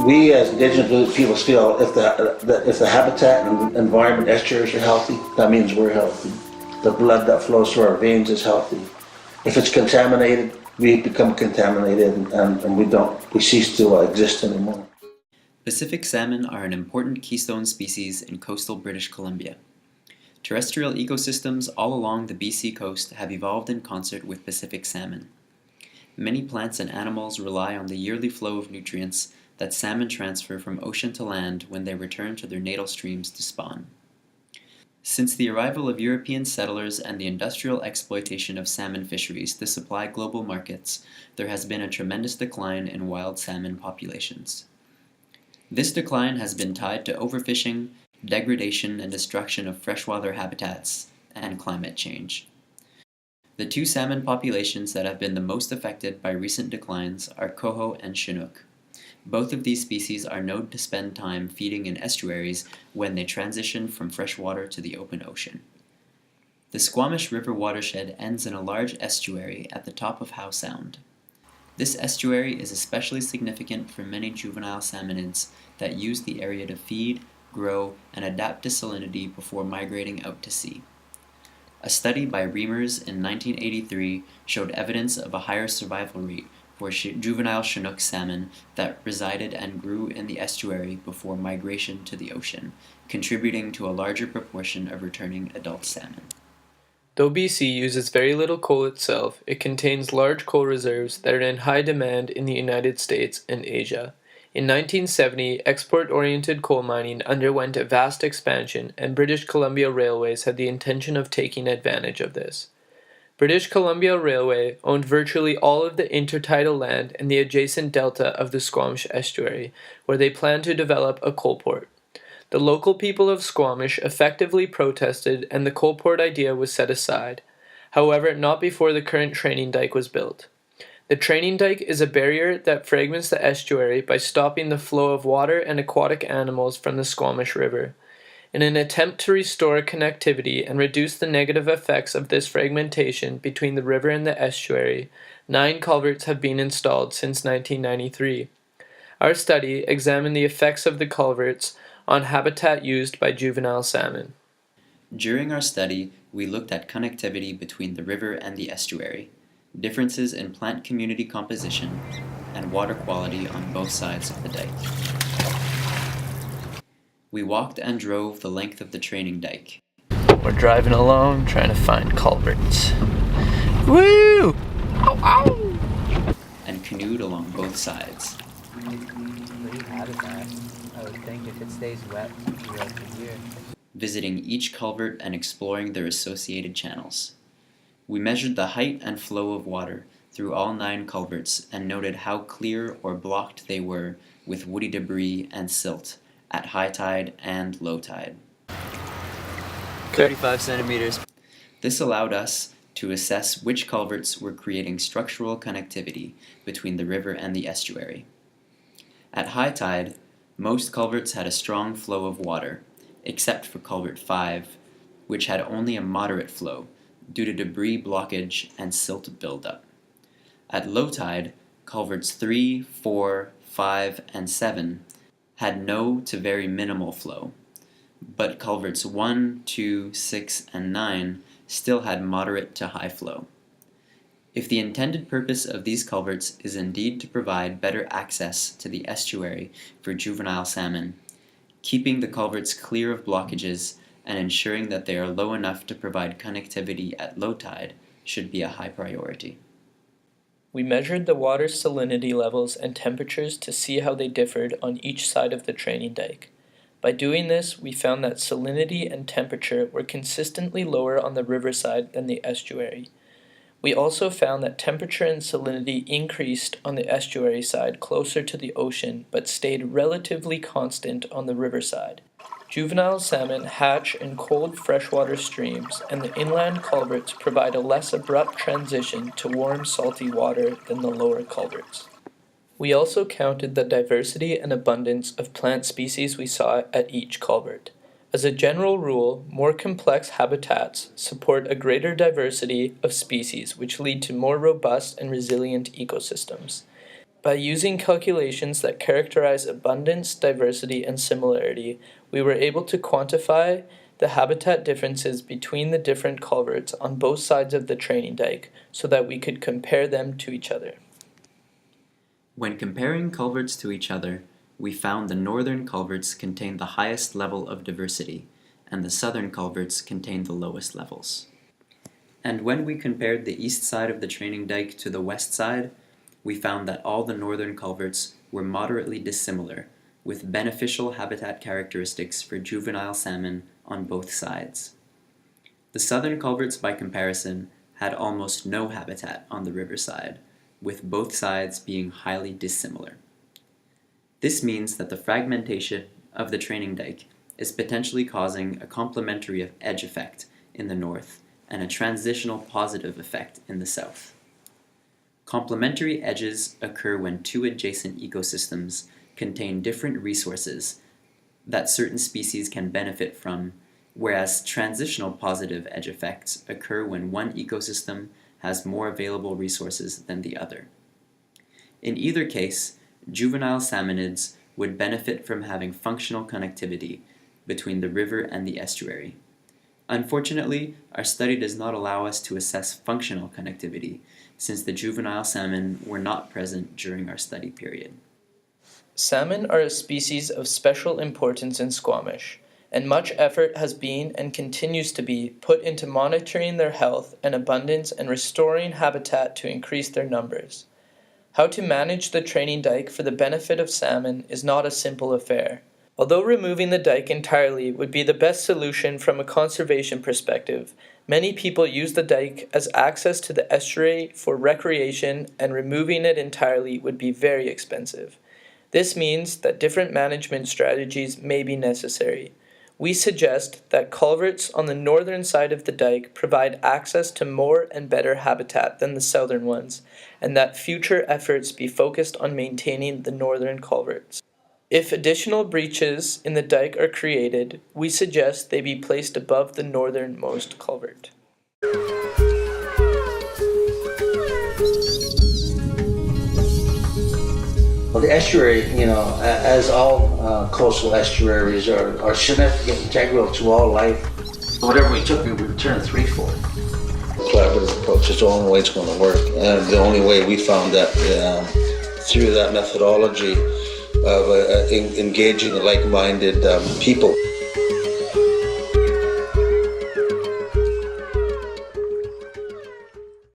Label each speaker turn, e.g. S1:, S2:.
S1: We as indigenous people feel if the habitat and environment estuaries are healthy, that means we're healthy. The blood that flows through our veins is healthy. If it's contaminated, we become contaminated and we cease to exist anymore.
S2: Pacific salmon are an important keystone species in coastal British Columbia. Terrestrial ecosystems all along the BC coast have evolved in concert with Pacific salmon. Many plants and animals rely on the yearly flow of nutrients that salmon transfer from ocean to land when they return to their natal streams to spawn. Since the arrival of European settlers and the industrial exploitation of salmon fisheries to supply global markets, there has been a tremendous decline in wild salmon populations. This decline has been tied to overfishing, degradation and destruction of freshwater habitats, and climate change. The two salmon populations that have been the most affected by recent declines are coho and chinook. Both of these species are known to spend time feeding in estuaries when they transition from freshwater to the open ocean. The Squamish River watershed ends in a large estuary at the top of Howe Sound. This estuary is especially significant for many juvenile salmonids that use the area to feed, grow, and adapt to salinity before migrating out to sea. A study by Reimers in 1983 showed evidence of a higher survival rate for juvenile Chinook salmon that resided and grew in the estuary before migration to the ocean, contributing to a larger proportion of returning adult salmon.
S3: Though BC uses very little coal itself, it contains large coal reserves that are in high demand in the United States and Asia. In 1970, export-oriented coal mining underwent a vast expansion, and British Columbia Railways had the intention of taking advantage of this. British Columbia Railway owned virtually all of the intertidal land in the adjacent delta of the Squamish Estuary, where they planned to develop a coal port. The local people of Squamish effectively protested, and the coal port idea was set aside. However, not before the current training dike was built. The training dike is a barrier that fragments the estuary by stopping the flow of water and aquatic animals from the Squamish River. In an attempt to restore connectivity and reduce the negative effects of this fragmentation between the river and the estuary, 9 culverts have been installed since 1993. Our study examined the effects of the culverts on habitat used by juvenile salmon.
S2: During our study, we looked at connectivity between the river and the estuary, differences in plant community composition, and water quality on both sides of the dike. We walked and drove the length of the training dike.
S3: We're driving along, trying to find culverts. Woo! Ow, ow!
S2: And canoed along both sides.
S4: Pretty habitat. I would think if it stays wet throughout the year.
S2: Visiting each culvert and exploring their associated channels. We measured the height and flow of water through all 9 culverts and noted how clear or blocked they were with woody debris and silt at high tide and low tide.
S4: 35 centimeters.
S2: This allowed us to assess which culverts were creating structural connectivity between the river and the estuary. At high tide, most culverts had a strong flow of water, except for culvert 5, which had only a moderate flow due to debris blockage and silt buildup. At low tide, culverts 3, 4, 5, and 7 had no to very minimal flow, but culverts 1, 2, 6, and 9 still had moderate to high flow. If the intended purpose of these culverts is indeed to provide better access to the estuary for juvenile salmon, keeping the culverts clear of blockages and ensuring that they are low enough to provide connectivity at low tide should be a high priority.
S3: We measured the water salinity levels and temperatures to see how they differed on each side of the training dike. By doing this, we found that salinity and temperature were consistently lower on the riverside than the estuary. We also found that temperature and salinity increased on the estuary side closer to the ocean, but stayed relatively constant on the riverside. Juvenile salmon hatch in cold freshwater streams, and the inland culverts provide a less abrupt transition to warm salty water than the lower culverts. We also counted the diversity and abundance of plant species we saw at each culvert. As a general rule, more complex habitats support a greater diversity of species, which lead to more robust and resilient ecosystems. By using calculations that characterize abundance, diversity, and similarity, we were able to quantify the habitat differences between the different culverts on both sides of the training dike so that we could compare them to each other.
S2: When comparing culverts to each other, we found the northern culverts contained the highest level of diversity, and the southern culverts contained the lowest levels. And when we compared the east side of the training dike to the west side, we found that all the northern culverts were moderately dissimilar, with beneficial habitat characteristics for juvenile salmon on both sides. The southern culverts, by comparison, had almost no habitat on the riverside, with both sides being highly dissimilar. This means that the fragmentation of the training dike is potentially causing a complementary edge effect in the north and a transitional positive effect in the south. Complementary edges occur when two adjacent ecosystems contain different resources that certain species can benefit from, whereas transitional positive edge effects occur when one ecosystem has more available resources than the other. In either case, juvenile salmonids would benefit from having functional connectivity between the river and the estuary. Unfortunately, our study does not allow us to assess functional connectivity, since the juvenile salmon were not present during our study period.
S3: Salmon are a species of special importance in Squamish, and much effort has been and continues to be put into monitoring their health and abundance and restoring habitat to increase their numbers. How to manage the training dike for the benefit of salmon is not a simple affair. Although removing the dike entirely would be the best solution from a conservation perspective, many people use the dike as access to the estuary for recreation, and removing it entirely would be very expensive. This means that different management strategies may be necessary. We suggest that culverts on the northern side of the dike provide access to more and better habitat than the southern ones, and that future efforts be focused on maintaining the northern culverts. If additional breaches in the dike are created, we suggest they be placed above the northernmost culvert.
S1: Well, the estuary, as all coastal estuaries are significant, integral to all life. Whatever we took, we would return threefold. Collaborative approach is the only way it's going to work, and the only way we found that through that methodology of engaging like-minded people.